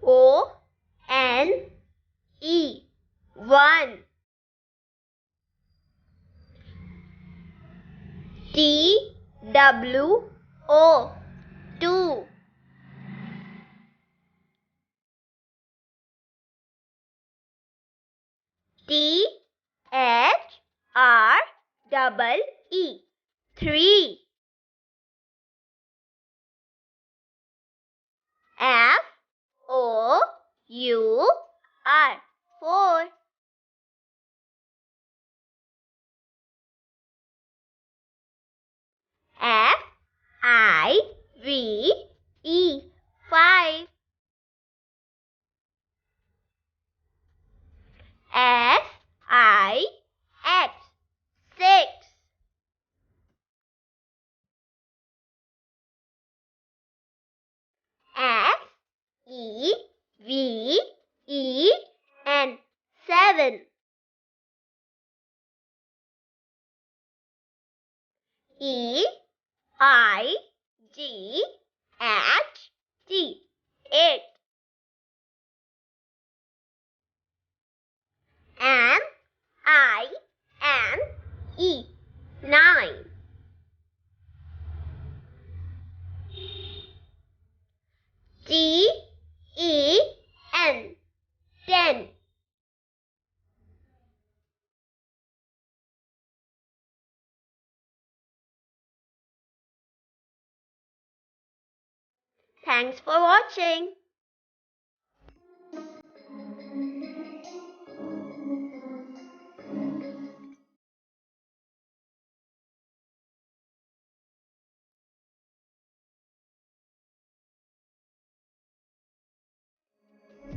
O N E 1. T W O 2. T H R double E 3. F O U R 4. F I V E 5. S I X 6. S E V E N 7. E I G H T 8. M I N E 9. T E N 10. Thanks for watching.